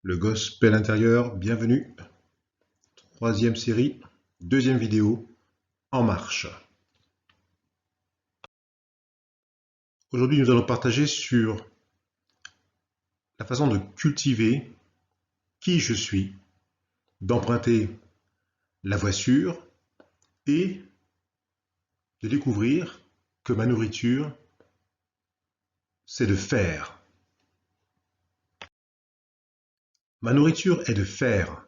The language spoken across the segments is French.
Le gospel intérieur, bienvenue. Troisième série, deuxième vidéo, en marche. Aujourd'hui, nous allons partager sur la façon de cultiver qui je suis, d'emprunter la voie sûre et de découvrir que ma nourriture, c'est de faire. Ma nourriture est de faire.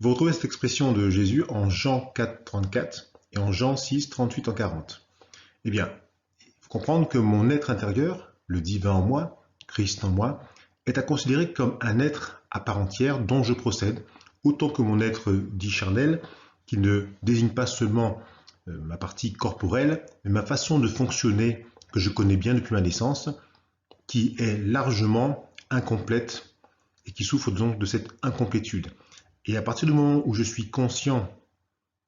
Vous retrouvez cette expression de Jésus en Jean 4, 34 et en Jean 6, 38 en 40. Eh bien, il faut comprendre que mon être intérieur, le divin en moi, Christ en moi, est à considérer comme un être à part entière dont je procède, autant que mon être dit charnel, qui ne désigne pas seulement ma partie corporelle, mais ma façon de fonctionner que je connais bien depuis ma naissance, qui est largement incomplète et qui souffre donc de cette incomplétude. Et à partir du moment où je suis conscient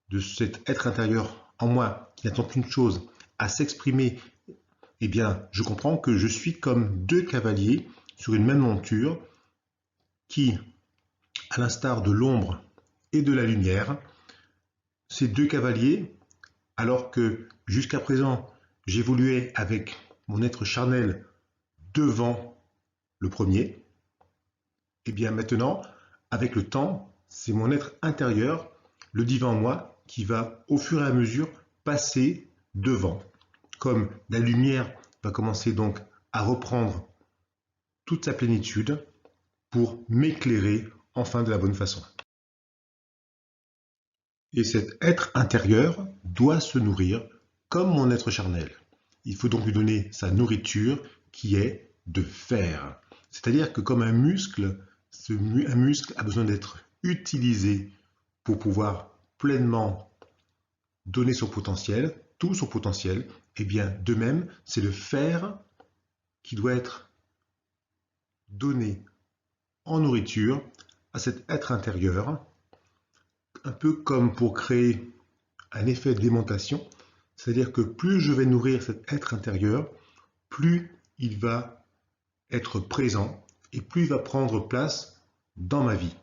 de cet être intérieur en moi, qui n'attend qu'une chose, à s'exprimer, eh bien, je comprends que je suis comme deux cavaliers sur une même monture qui, à l'instar de l'ombre et de la lumière, ces deux cavaliers, alors que jusqu'à présent, j'évoluais avec mon être charnel devant le premier, eh bien maintenant, avec le temps, c'est mon être intérieur, le divin en moi, qui va au fur et à mesure passer devant. Comme la lumière va commencer donc à reprendre toute sa plénitude pour m'éclairer enfin de la bonne façon. Et cet être intérieur doit se nourrir comme mon être charnel. Il faut donc lui donner sa nourriture qui est de faire. C'est-à-dire que comme un muscle a besoin d'être utilisé pour pouvoir pleinement donner son potentiel, tout son potentiel, et bien de même, c'est le faire qui doit être donné en nourriture à cet être intérieur, un peu comme pour créer un effet d'aimantation, c'est-à-dire que plus je vais nourrir cet être intérieur, plus il va être présent et plus il va prendre place dans ma vie.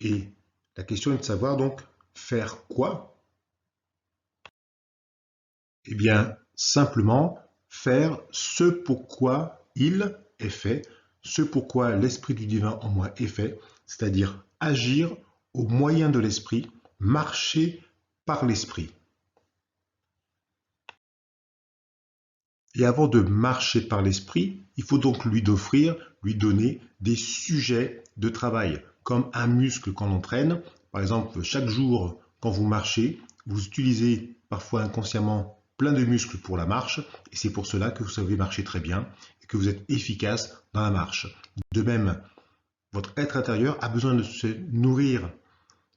Et la question est de savoir donc faire quoi? Eh bien, simplement faire ce pourquoi il est fait, ce pourquoi l'Esprit du divin en moi est fait, c'est-à-dire agir au moyen de l'Esprit, marcher par l'Esprit. Et avant de marcher par l'Esprit, il faut donc lui donner des sujets de travail, comme un muscle qu'on entraîne. Par exemple, chaque jour, quand vous marchez, vous utilisez parfois inconsciemment plein de muscles pour la marche, et c'est pour cela que vous savez marcher très bien et que vous êtes efficace dans la marche. De même, votre être intérieur a besoin de se nourrir,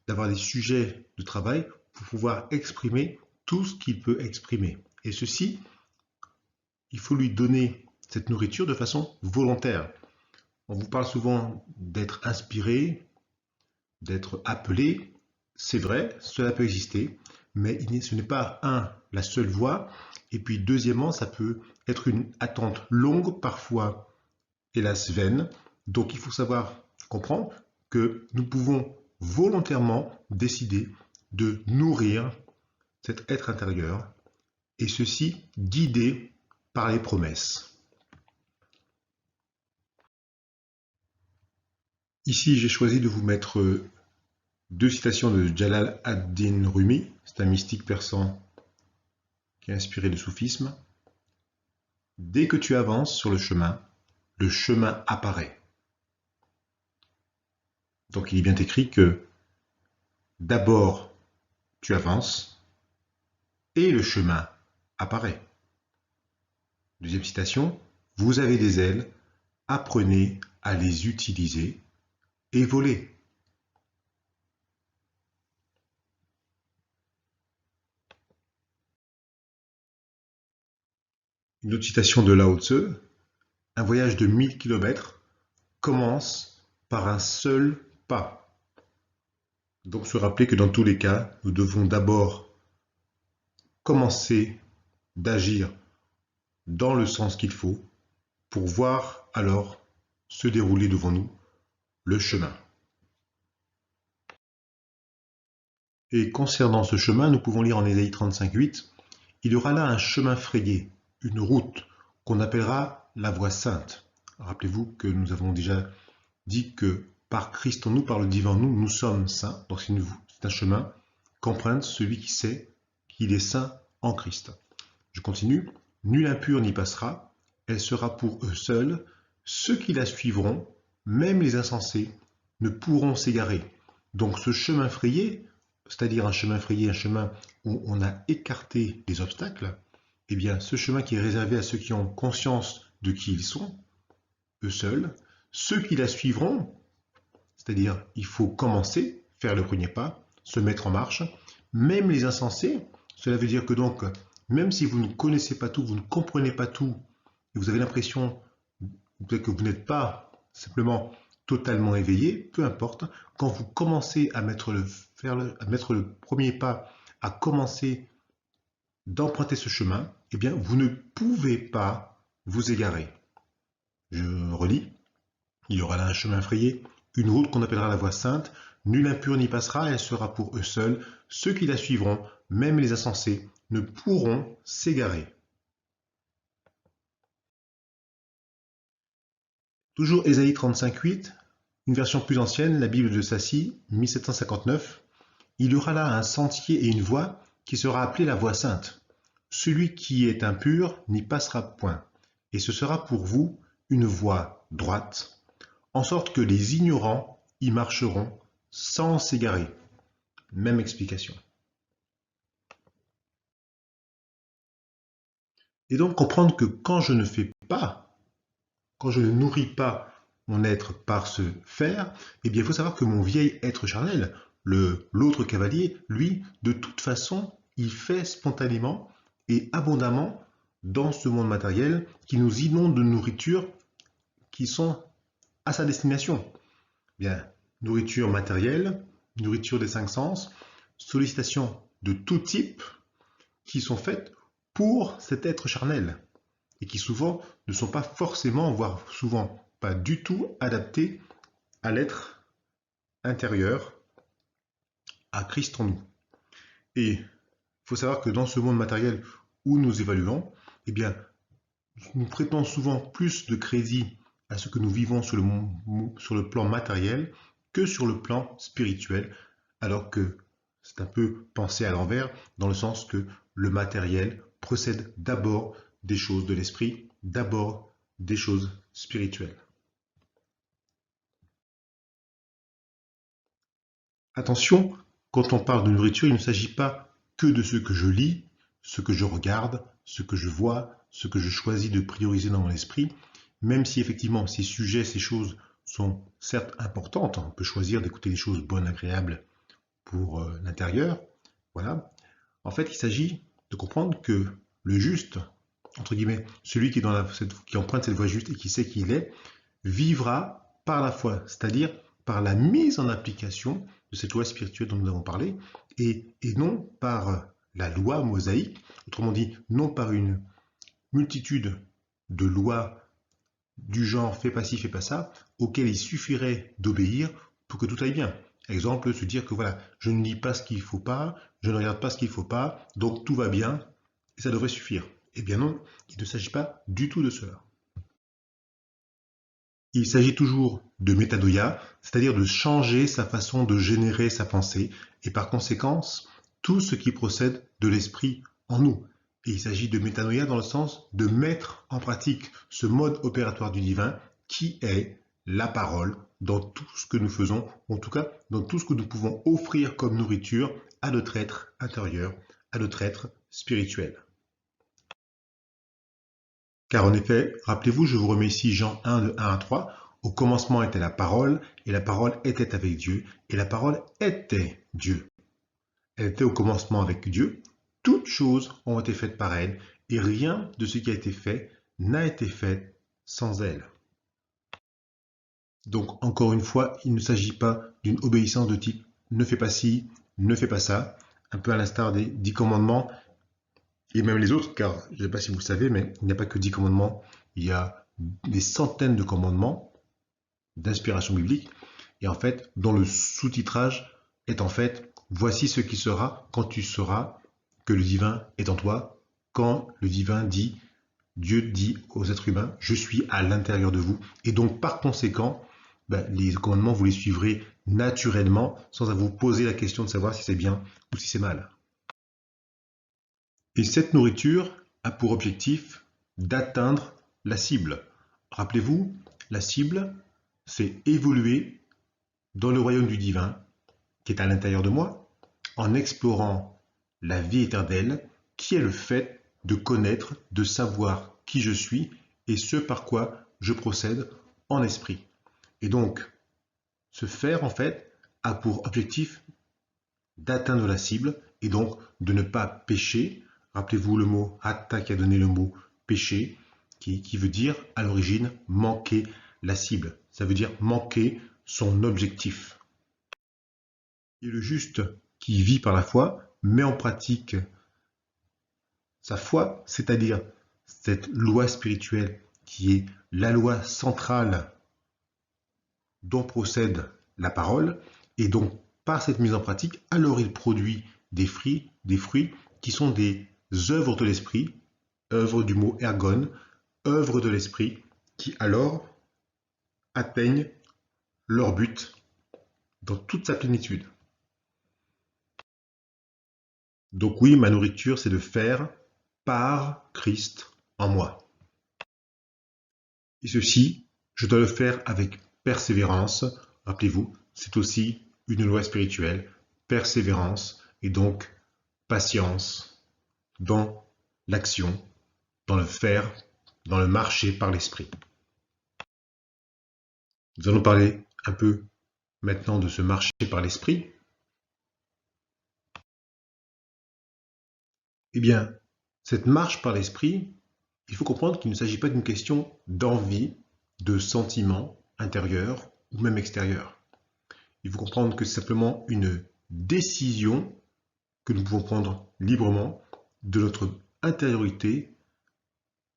d'avoir des sujets de travail pour pouvoir exprimer tout ce qu'il peut exprimer. Et ceci, il faut lui donner cette nourriture de façon volontaire. On vous parle souvent d'être inspiré, d'être appelé. C'est vrai, cela peut exister, mais ce n'est pas, la seule voie. Et puis, deuxièmement, ça peut être une attente longue, parfois, hélas, vaine. Donc, il faut savoir comprendre que nous pouvons volontairement décider de nourrir cet être intérieur, et ceci guidé par les promesses. Ici, j'ai choisi de vous mettre deux citations de Jalal ad-Din Rumi, c'est un mystique persan qui est inspiré du soufisme. Dès que tu avances sur le chemin apparaît. Donc il est bien écrit que d'abord tu avances et le chemin apparaît. Deuxième citation, vous avez des ailes, apprenez à les utiliser et voler. Une autre citation de Lao Tzu, un voyage de 1000 km commence par un seul pas. Donc se rappeler que dans tous les cas, nous devons d'abord commencer d'agir dans le sens qu'il faut pour voir alors se dérouler devant nous le chemin. Et concernant ce chemin, nous pouvons lire en Ésaïe 35:8, il y aura là un chemin frayé, une route qu'on appellera la voie sainte. Rappelez-vous que nous avons déjà dit que par Christ en nous, par le divin en nous, nous sommes saints. Donc c'est un chemin qu'emprunte celui qui sait qu'il est saint en Christ. Je continue. Nul impur n'y passera, elle sera pour eux seuls. Ceux qui la suivront, même les insensés, ne pourront s'égarer. Donc ce chemin frayé, c'est-à-dire un chemin frayé, un chemin où on a écarté les obstacles, eh bien ce chemin qui est réservé à ceux qui ont conscience de qui ils sont, eux seuls, ceux qui la suivront, c'est-à-dire il faut commencer, faire le premier pas, se mettre en marche, même les insensés, cela veut dire que donc, même si vous ne connaissez pas tout, vous ne comprenez pas tout, et vous avez l'impression peut-être que vous n'êtes pas simplement totalement éveillé, peu importe, quand vous commencez à mettre le premier pas, à commencer d'emprunter ce chemin, eh bien, vous ne pouvez pas vous égarer. Je relis. Il y aura là un chemin frayé, une route qu'on appellera la voie sainte. Nul impur n'y passera, elle sera pour eux seuls. Ceux qui la suivront, même les insensés, ne pourront s'égarer. Toujours Ésaïe 35:8, une version plus ancienne, la Bible de Sassy, 1759. Il y aura là un sentier et une voie qui sera appelée la voie sainte. Celui qui est impur n'y passera point, et ce sera pour vous une voie droite, en sorte que les ignorants y marcheront sans s'égarer. Même explication. Et donc comprendre que quand je ne fais pas, quand je ne nourris pas mon être par ce faire, eh bien il faut savoir que mon vieil être charnel, l'autre cavalier, lui, de toute façon, il fait spontanément et abondamment dans ce monde matériel qui nous inonde de nourriture qui sont à sa destination. Bien, nourriture matérielle, nourriture des cinq sens, sollicitations de tout type qui sont faites pour cet être charnel et qui souvent ne sont pas forcément, voire souvent pas du tout adaptés à l'être intérieur, à Christ en nous. Et il faut savoir que dans ce monde matériel où nous évaluons, eh bien, nous prêtons souvent plus de crédit à ce que nous vivons sur le plan matériel que sur le plan spirituel, alors que c'est un peu pensé à l'envers, dans le sens que le matériel procède d'abord des choses de l'esprit, d'abord des choses spirituelles. Attention, quand on parle de nourriture, il ne s'agit pas que de ce que je lis, ce que je regarde, ce que je vois, ce que je choisis de prioriser dans mon esprit, même si effectivement ces sujets, ces choses sont certes importantes, on peut choisir d'écouter des choses bonnes, agréables pour l'intérieur, voilà. En fait, il s'agit de comprendre que le juste, entre guillemets, celui qui emprunte cette voie juste et qui sait qui il est, vivra par la foi, c'est-à-dire par la mise en application de cette loi spirituelle dont nous avons parlé, et non par la loi mosaïque, autrement dit, non par une multitude de lois du genre fais pas ci, fais pas ça, auxquelles il suffirait d'obéir pour que tout aille bien. Exemple, se dire que voilà, je ne lis pas ce qu'il ne faut pas, je ne regarde pas ce qu'il ne faut pas, donc tout va bien, et ça devrait suffire. Eh bien non, il ne s'agit pas du tout de cela. Il s'agit toujours de métanoïa, c'est-à-dire de changer sa façon de générer sa pensée, et par conséquence, tout ce qui procède de l'esprit en nous. Et il s'agit de métanoïa dans le sens de mettre en pratique ce mode opératoire du divin qui est la parole dans tout ce que nous faisons, en tout cas dans tout ce que nous pouvons offrir comme nourriture à notre être intérieur, à notre être spirituel. Car en effet, rappelez-vous, je vous remets ici Jean 1 de 1 à 3, au commencement était la parole, et la parole était avec Dieu, et la parole était Dieu. Elle était au commencement avec Dieu, toutes choses ont été faites par elle, et rien de ce qui a été fait n'a été fait sans elle. Donc encore une fois, il ne s'agit pas d'une obéissance de type ne fais pas ci, ne fais pas ça, un peu à l'instar des 10 commandements, et même les autres, car je ne sais pas si vous le savez, mais il n'y a pas que 10 commandements, il y a des centaines de commandements d'inspiration biblique. et en fait, dont le sous-titrage est en fait, voici ce qui sera quand tu sauras que le divin est en toi, quand le divin dit, Dieu dit aux êtres humains, je suis à l'intérieur de vous. Et donc, par conséquent, les commandements, vous les suivrez naturellement, sans vous poser la question de savoir si c'est bien ou si c'est mal. Et cette nourriture a pour objectif d'atteindre la cible. Rappelez-vous, la cible, c'est évoluer dans le royaume du divin, qui est à l'intérieur de moi, en explorant la vie éternelle, qui est le fait de connaître, de savoir qui je suis et ce par quoi je procède en esprit. Et donc, ce faire, en fait, a pour objectif d'atteindre la cible et donc de ne pas pécher. Rappelez-vous le mot hatta qui a donné le mot péché, qui veut dire à l'origine manquer la cible. Ça veut dire manquer son objectif. Et le juste qui vit par la foi met en pratique sa foi, c'est-à-dire cette loi spirituelle qui est la loi centrale dont procède la parole, et donc par cette mise en pratique, alors il produit des fruits qui sont des œuvres de l'esprit, œuvres du mot ergon, œuvres de l'esprit, qui alors atteignent leur but dans toute sa plénitude. Donc oui, ma nourriture, c'est de faire par Christ en moi. Et ceci, je dois le faire avec persévérance. Rappelez-vous, c'est aussi une loi spirituelle, persévérance et donc patience dans l'action, dans le faire, dans le marcher par l'esprit. Nous allons parler un peu maintenant de ce marcher par l'esprit. Eh bien, cette marche par l'esprit, il faut comprendre qu'il ne s'agit pas d'une question d'envie, de sentiment intérieur ou même extérieur. Il faut comprendre que c'est simplement une décision que nous pouvons prendre librement de notre intériorité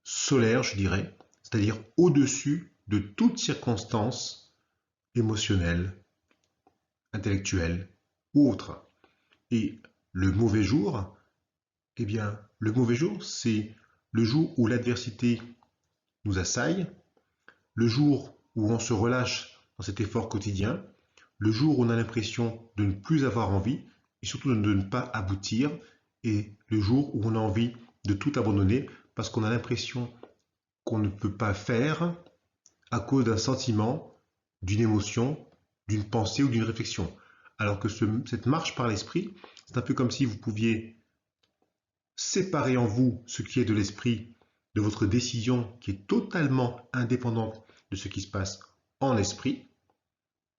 solaire, je dirais, c'est-à-dire au-dessus de toute circonstance émotionnelle, intellectuelle ou autre. Et le mauvais jour, eh bien, le mauvais jour, c'est le jour où l'adversité nous assaille, le jour où on se relâche dans cet effort quotidien, le jour où on a l'impression de ne plus avoir envie et surtout de ne pas aboutir, et le jour où on a envie de tout abandonner parce qu'on a l'impression qu'on ne peut pas faire à cause d'un sentiment, d'une émotion, d'une pensée ou d'une réflexion. Alors que cette marche par l'esprit, c'est un peu comme si vous pouviez séparer en vous ce qui est de l'esprit de votre décision qui est totalement indépendante de ce qui se passe en esprit.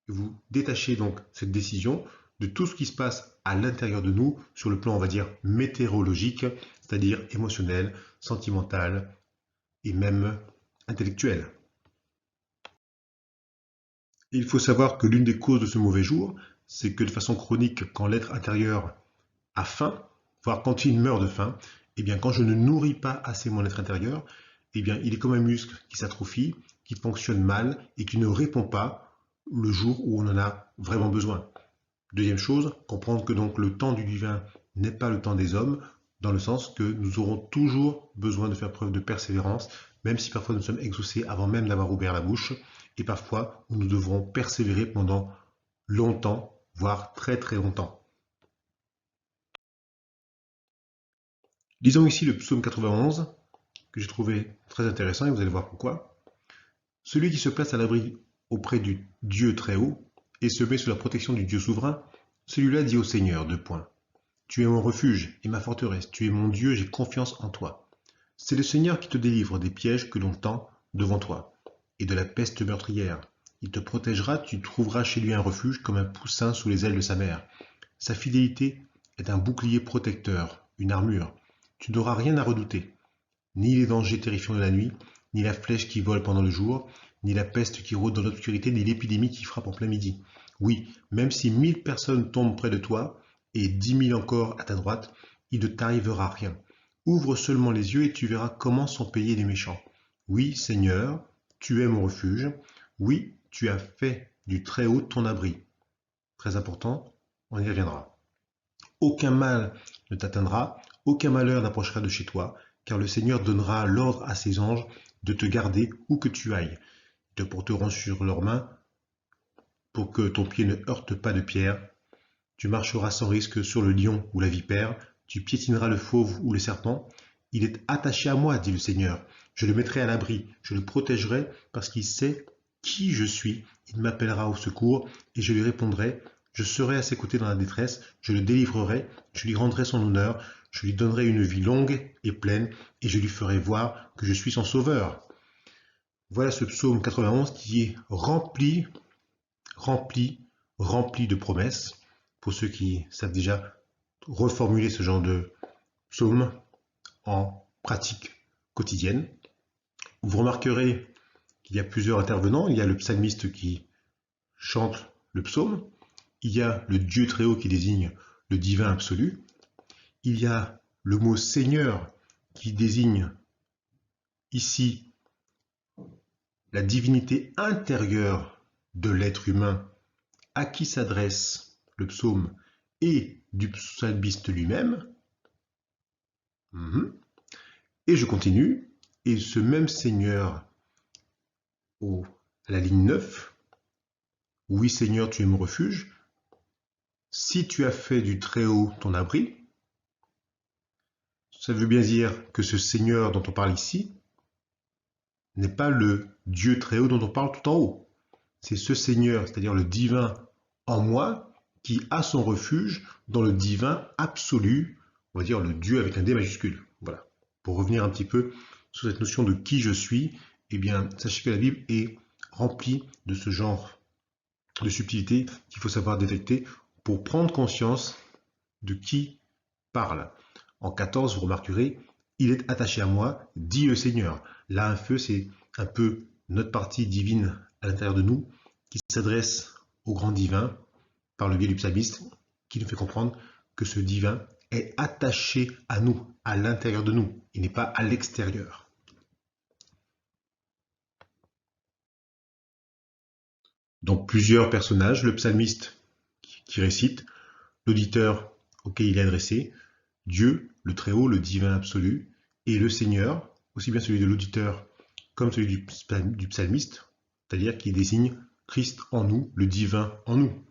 Vous détachez donc cette décision de tout ce qui se passe à l'intérieur de nous sur le plan, on va dire, météorologique, c'est-à-dire émotionnel, sentimental et même intellectuel. Et il faut savoir que l'une des causes de ce mauvais jour, c'est que de façon chronique, quand l'être intérieur a faim, voire quand il meurt de faim, eh bien quand je ne nourris pas assez mon être intérieur, eh bien il est comme un muscle qui s'atrophie, qui fonctionne mal et qui ne répond pas le jour où on en a vraiment besoin. Deuxième chose, comprendre que donc le temps du divin n'est pas le temps des hommes, dans le sens que nous aurons toujours besoin de faire preuve de persévérance, même si parfois nous sommes exaucés avant même d'avoir ouvert la bouche, et parfois où nous devrons persévérer pendant longtemps, voire très très longtemps. Lisons ici le psaume 91, que j'ai trouvé très intéressant, et vous allez voir pourquoi. Celui qui se place à l'abri auprès du Dieu très haut, et se met sous la protection du Dieu souverain, celui-là dit au Seigneur, : Tu es mon refuge et ma forteresse, tu es mon Dieu, j'ai confiance en toi. C'est le Seigneur qui te délivre des pièges que l'on tend devant toi, et de la peste meurtrière. Il te protégera, tu trouveras chez lui un refuge comme un poussin sous les ailes de sa mère. Sa fidélité est un bouclier protecteur, une armure. Tu n'auras rien à redouter, ni les dangers terrifiants de la nuit, ni la flèche qui vole pendant le jour, ni la peste qui rôde dans l'obscurité, ni l'épidémie qui frappe en plein midi. Oui, même si 1000 personnes tombent près de toi, et 10 000 encore à ta droite, il ne t'arrivera rien. Ouvre seulement les yeux et tu verras comment sont payés les méchants. Oui, Seigneur, tu es mon refuge. Oui, tu as fait du Très-Haut ton abri. Très important, on y reviendra. Aucun mal ne t'atteindra, aucun malheur n'approchera de chez toi, car le Seigneur donnera l'ordre à ses anges de te garder où que tu ailles. Ils te porteront sur leurs mains pour que ton pied ne heurte pas de pierre. Tu marcheras sans risque sur le lion ou la vipère, tu piétineras le fauve ou le serpent. Il est attaché à moi, dit le Seigneur. Je le mettrai à l'abri, je le protégerai parce qu'il sait qui je suis. Il m'appellera au secours et je lui répondrai. Je serai à ses côtés dans la détresse, je le délivrerai, je lui rendrai son honneur, je lui donnerai une vie longue et pleine et je lui ferai voir que je suis son sauveur. Voilà ce psaume 91 qui est rempli de promesses. Pour ceux qui savent déjà reformuler ce genre de psaume en pratique quotidienne. Vous remarquerez qu'il y a plusieurs intervenants. Il y a le psalmiste qui chante le psaume. Il y a le Dieu très haut qui désigne le divin absolu. Il y a le mot Seigneur qui désigne ici la divinité intérieure de l'être humain à qui s'adresse le psaume et du psalmiste lui-même. Et je continue. Et ce même Seigneur, à la ligne 9, oui Seigneur, tu es mon refuge. Si tu as fait du Très-Haut ton abri, ça veut bien dire que ce Seigneur dont on parle ici n'est pas le Dieu Très-Haut dont on parle tout en haut. C'est ce Seigneur, c'est-à-dire le divin en moi, qui a son refuge dans le divin absolu, on va dire le Dieu avec un D majuscule. Voilà. Pour revenir un petit peu sur cette notion de qui je suis, eh bien, sachez que la Bible est remplie de ce genre de subtilité qu'il faut savoir détecter pour prendre conscience de qui parle. En 14, vous remarquerez, il est attaché à moi, dit le Seigneur. Là, un feu, c'est un peu notre partie divine à l'intérieur de nous qui s'adresse au grand divin par le biais du psalmiste qui nous fait comprendre que ce divin est attaché à nous, à l'intérieur de nous. Il n'est pas à l'extérieur. Donc plusieurs personnages, le psalmiste qui récite, l'auditeur auquel il est adressé, Dieu, le Très-Haut, le divin absolu, et le Seigneur, aussi bien celui de l'auditeur comme celui du psalmiste, c'est-à-dire qui désigne Christ en nous, le divin en nous.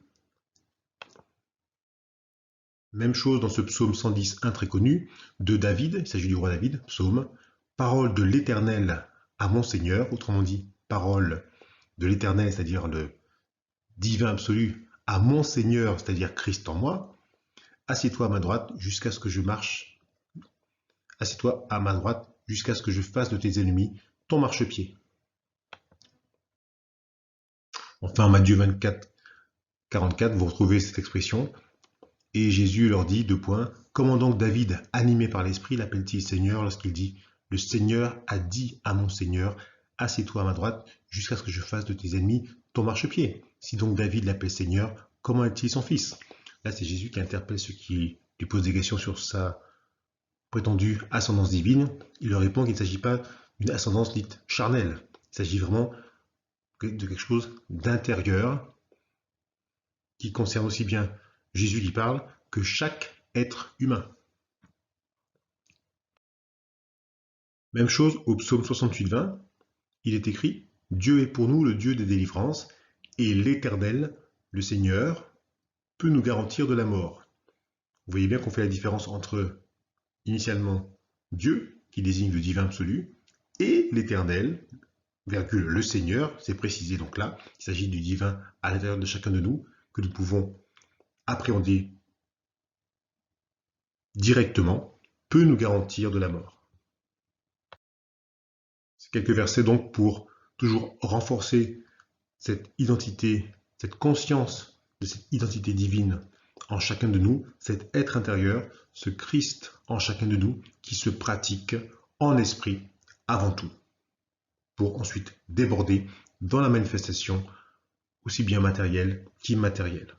Même chose dans ce psaume 110, un très connu, de David, il s'agit du roi David, psaume, parole de l'Éternel à mon Seigneur, autrement dit, parole de l'Éternel, c'est-à-dire le divin absolu, à mon Seigneur, c'est-à-dire Christ en moi, assieds-toi à ma droite jusqu'à ce que je marche, assieds-toi à ma droite jusqu'à ce que je fasse de tes ennemis ton marchepied. Enfin, Matthieu 24, 44, vous retrouvez cette expression. Et Jésus leur dit, comment donc David, animé par l'Esprit, l'appelle-t-il Seigneur lorsqu'il dit, le Seigneur a dit à mon Seigneur, assieds-toi à ma droite jusqu'à ce que je fasse de tes ennemis ton marchepied. Si donc David l'appelle Seigneur, comment est-il son fils? Là, c'est Jésus qui interpelle ceux qui lui posent des questions sur sa prétendue ascendance divine. Il leur répond qu'il ne s'agit pas d'une ascendance dite charnelle. Il s'agit vraiment de quelque chose d'intérieur qui concerne aussi bien Jésus qui parle que chaque être humain. Même chose au psaume 68-20, il est écrit « Dieu est pour nous le Dieu des délivrances, et l'Éternel, le Seigneur, peut nous garantir de la mort. » Vous voyez bien qu'on fait la différence entre, initialement, Dieu, qui désigne le divin absolu, et l'Éternel, le Seigneur, c'est précisé donc là, il s'agit du divin à l'intérieur de chacun de nous, que nous pouvons appréhender directement, peut nous garantir de la mort. C'est quelques versets donc pour toujours renforcer cette identité, cette conscience de cette identité divine en chacun de nous, cet être intérieur, ce Christ en chacun de nous qui se pratique en esprit avant tout, pour ensuite déborder dans la manifestation aussi bien matérielle qu'immatérielle.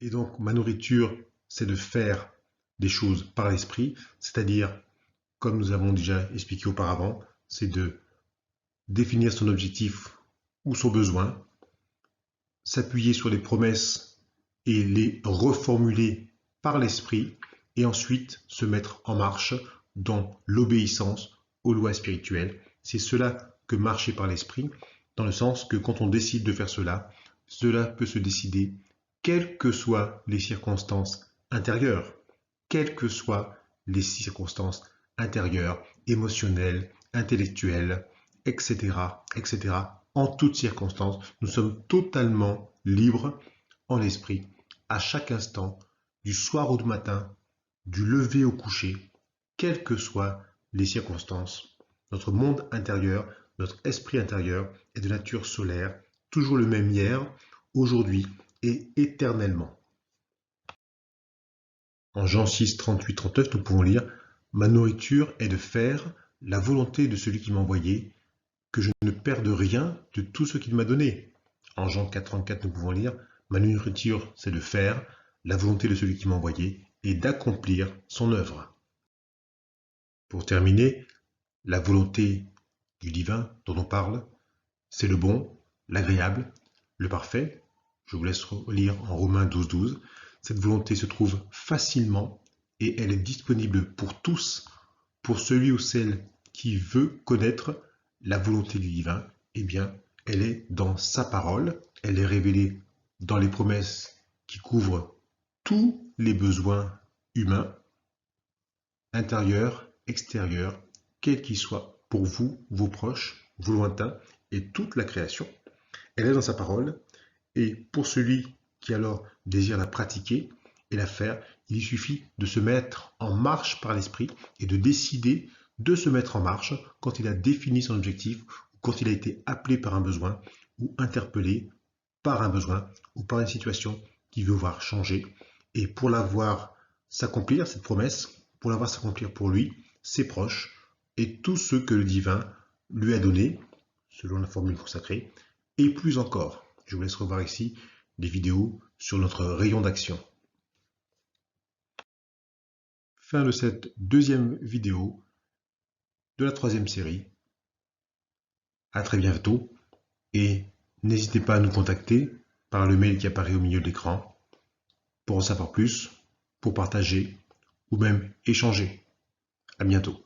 Et donc ma nourriture, c'est de faire des choses par l'esprit, c'est-à-dire, comme nous avons déjà expliqué auparavant, c'est de définir son objectif ou son besoin, s'appuyer sur les promesses et les reformuler par l'esprit, et ensuite se mettre en marche dans l'obéissance aux lois spirituelles. C'est cela que marcher par l'esprit, dans le sens que quand on décide de faire cela, cela peut se décider quelles que soient les circonstances intérieures, quelles que soient les circonstances intérieures, émotionnelles, intellectuelles, etc., etc. En toutes circonstances, nous sommes totalement libres en esprit, à chaque instant, du soir au matin, du lever au coucher, quelles que soient les circonstances. Notre monde intérieur, notre esprit intérieur est de nature solaire, toujours le même hier, aujourd'hui et éternellement. En Jean 6, 38, 39, nous pouvons lire « Ma nourriture est de faire la volonté de celui qui m'a envoyé, que je ne perde rien de tout ce qu'il m'a donné. » En Jean 4, 34, nous pouvons lire « Ma nourriture, c'est de faire la volonté de celui qui m'a envoyé et d'accomplir son œuvre. » Pour terminer, la volonté du divin dont on parle, c'est le bon, l'agréable, le parfait. Je vous laisse lire en Romains 12, 12. Cette volonté se trouve facilement et elle est disponible pour tous, pour celui ou celle qui veut connaître la volonté du divin. Eh bien, elle est dans sa parole, elle est révélée dans les promesses qui couvrent tous les besoins humains, intérieurs, extérieurs, quels qu'ils soient, pour vous, vos proches, vos lointains et toute la création. Elle est dans sa parole, et pour celui qui alors désire la pratiquer et la faire, il suffit de se mettre en marche par l'esprit et de décider de se mettre en marche quand il a défini son objectif, ou quand il a été appelé par un besoin, ou interpellé par un besoin, ou par une situation qu'il veut voir changer. Et pour la voir s'accomplir, cette promesse, pour la voir s'accomplir pour lui, ses proches, et tous ceux que le divin lui a donnés, selon la formule consacrée, et plus encore. Je vous laisse revoir ici des vidéos sur notre rayon d'action. Fin de cette deuxième vidéo de la troisième série. À très bientôt et n'hésitez pas à nous contacter par le mail qui apparaît au milieu de l'écran pour en savoir plus, pour partager ou même échanger. À bientôt.